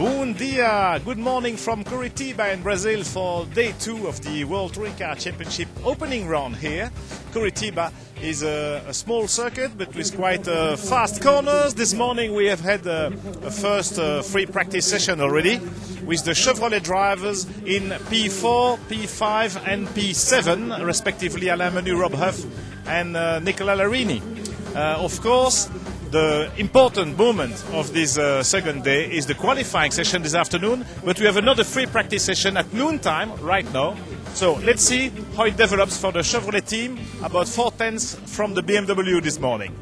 Bom dia! Good morning from Curitiba in Brazil for day 2 of the World Touring Car Championship opening round here. Curitiba is a small circuit but with quite fast corners. This morning we have had a first free practice session already with the Chevrolet drivers in P4, P5 and P7 respectively, Alain Menu, Rob Huff and Nicola Larini. Of course, the important moment of this second day is the qualifying session this afternoon, but we have another free practice session at noontime right now. So let's see how it develops for the Chevrolet team, about 4/10 from the BMW this morning.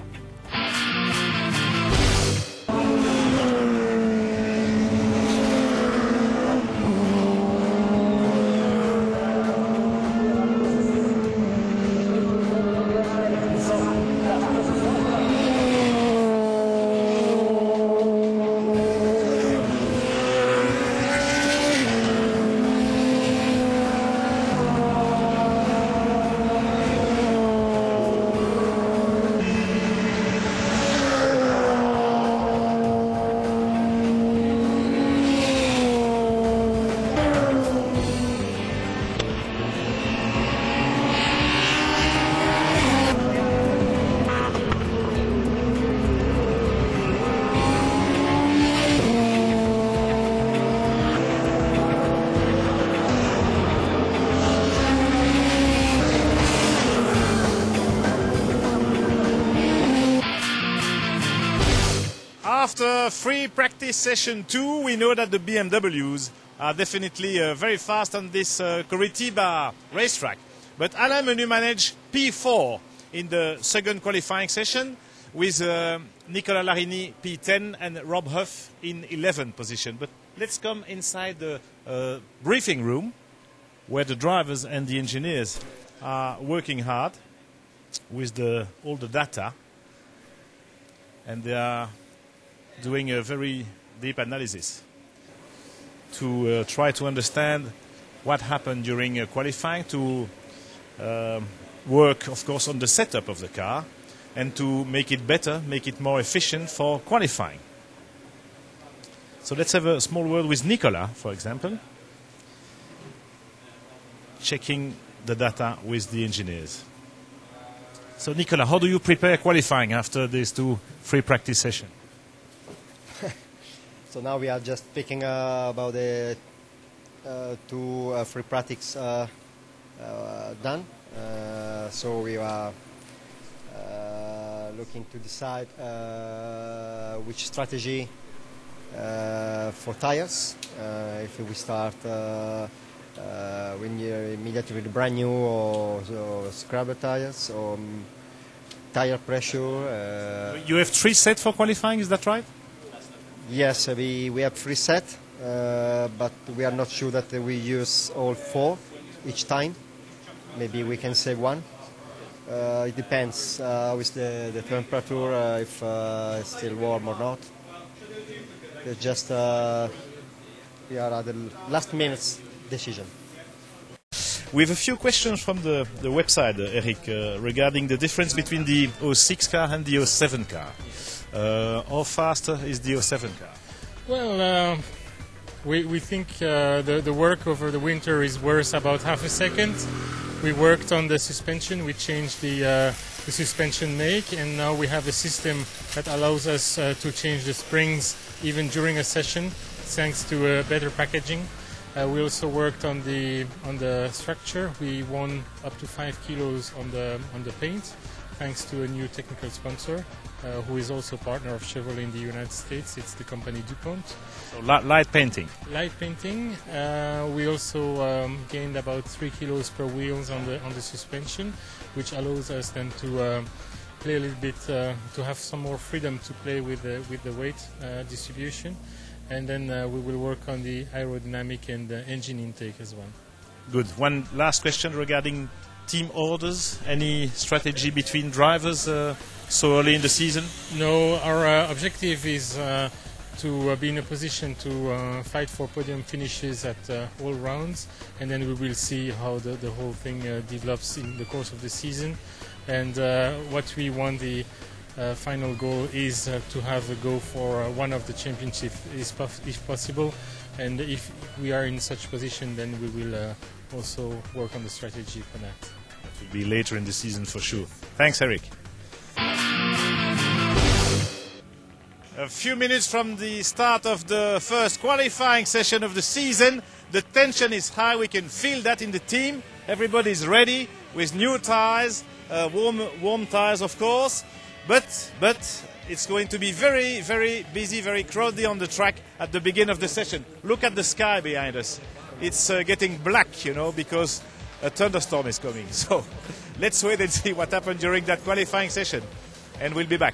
After free practice session 2, we know that the BMWs are definitely very fast on this Curitiba racetrack. But Alain Menu managed P4 in the second qualifying session with Nicola Larini P10 and Rob Huff in 11th position. But let's come inside the briefing room where the drivers and the engineers are working hard with all the data, and they are doing a very deep analysis to try to understand what happened during qualifying, to work, of course, on the setup of the car and to make it better, make it more efficient for qualifying. So let's have a small word with Nicola, for example, checking the data with the engineers. So Nicola, how do you prepare qualifying after these two free practice sessions? So now we are just speaking about the two free practice done. So we are looking to decide which strategy for tires. If we start when you're immediately with brand new or scrubber tires or tire pressure. You have 3 sets for qualifying, is that right? Yes, we have 3 sets, but we are not sure that we use all 4 each time. Maybe we can save 1. It depends with the temperature, if it's still warm or not. It's just we are at the last minute's decision. We have a few questions from the website, Eric, regarding the difference between the 06 car and the 07 car. How fast is the 07 car? Well, we think the work over the winter is worth about half a second. We worked on the suspension, we changed the suspension make, and now we have a system that allows us to change the springs even during a session, thanks to better packaging. We also worked on the structure. We won up to 5 kilos on the paint, thanks to a new technical sponsor, who is also a partner of Chevrolet in the United States. It's the company DuPont. So light painting. Light painting. We also gained about 3 kilos per wheels on the suspension, which allows us then to play a little bit, to have some more freedom to play with the weight distribution. And then we will work on the aerodynamic and engine intake as well. Good. One last question regarding team orders. Any strategy between drivers so early in the season? No, our objective is to be in a position to fight for podium finishes at all rounds, and then we will see how the whole thing develops in the course of the season. And what we want the final goal is to have a go for one of the championship if possible, and if we are in such position, then we will also work on the strategy for that. That will be later in the season for sure. Thanks, Eric. A few minutes from the start of the first qualifying session of the season. The tension is high. We can feel that in the team. Everybody is ready with new tyres, warm tyres, of course. But it's going to be very, very busy, very crowded on the track at the beginning of the session. Look at the sky behind us. It's getting black, you know, because a thunderstorm is coming. So let's wait and see what happened during that qualifying session. And we'll be back.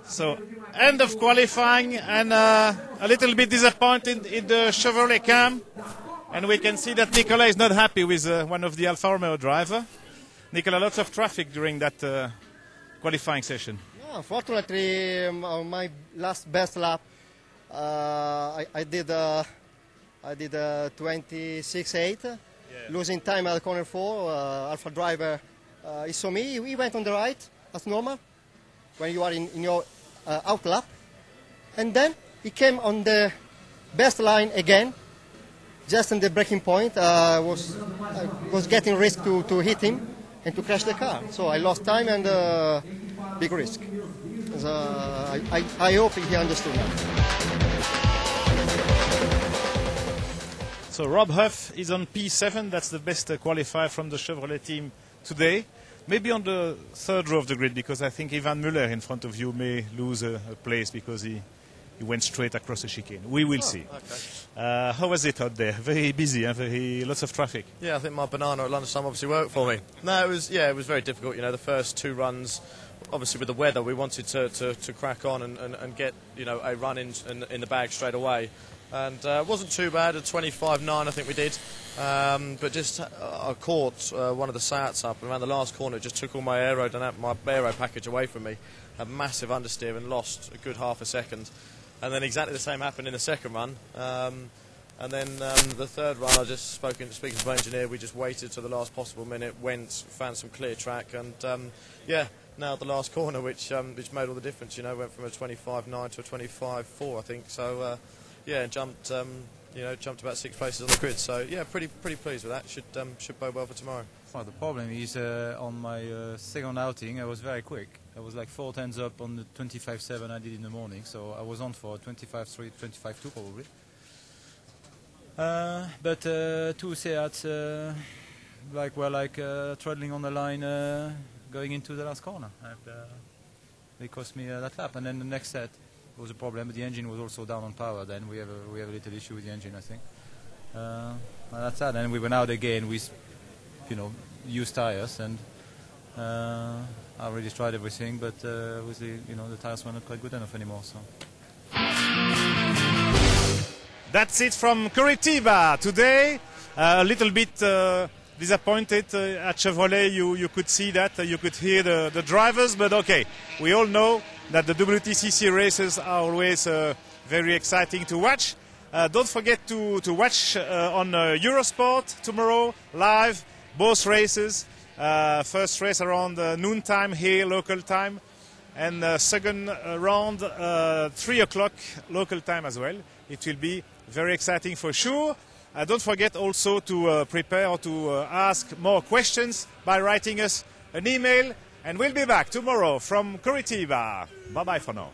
So, end of qualifying, and a little bit disappointed in the Chevrolet camp. And we can see that Nicola is not happy with one of the Alfa Romeo driver. Nicola, lots of traffic during that qualifying session. Yeah, fortunately, on my best lap, I did 26.8, losing time at corner 4. Alfa driver, he saw me. He went on the right, as normal, when you are in your out lap. And then he came on the best line again. Just in the braking point, was getting risk to hit him and to crash the car. So I lost time and big risk. I hope he understood that. So Rob Huff is on P7. That's the best qualifier from the Chevrolet team today. Maybe on the third row of the grid, because I think Ivan Müller in front of you may lose a place because he went straight across the chicane. We will see. Okay. How was it out there? Very busy, lots of traffic. Yeah, I think my banana at lunchtime obviously worked for me. No, it was very difficult. You know, the first two runs, obviously with the weather, we wanted to crack on and get, you know, a run in the bag straight away. And it wasn't too bad, at 25.9 I think we did. But just I caught one of the Seats up, and around the last corner it just took all my aero package away from me. A massive understeer and lost a good half a second. And then exactly the same happened in the second run. And then the third run, I just speaking to my engineer, we just waited till the last possible minute, found some clear track, and nailed the last corner, which made all the difference. You know, went from a 25.9 to a 25.4, I think. So jumped about 6 places on the grid. So yeah, pretty pleased with that. Should bode well for tomorrow. Well, the problem is on my second outing, I was very quick. I was like 4 tenths up on the 25.7 I did in the morning, so I was on for 25.3, 25.2 probably. But two Seats traveling on the line going into the last corner, and they cost me that lap. And then the next set was a problem. The engine was also down on power. Then we have a little issue with the engine, I think. And that's that. And we went out again with, used tires, and I already tried everything, but with the tires were not quite good enough anymore. So. That's it from Curitiba today. A little bit disappointed at Chevrolet. You could see that, you could hear the drivers, but okay. We all know that the WTCC races are always very exciting to watch. Don't forget to watch on Eurosport tomorrow, live, both races. First race around noontime here, local time, and second round 3 o'clock local time as well. It will be very exciting for sure. Don't forget also to prepare or to ask more questions by writing us an email, and we'll be back tomorrow from Curitiba. Bye-bye for now.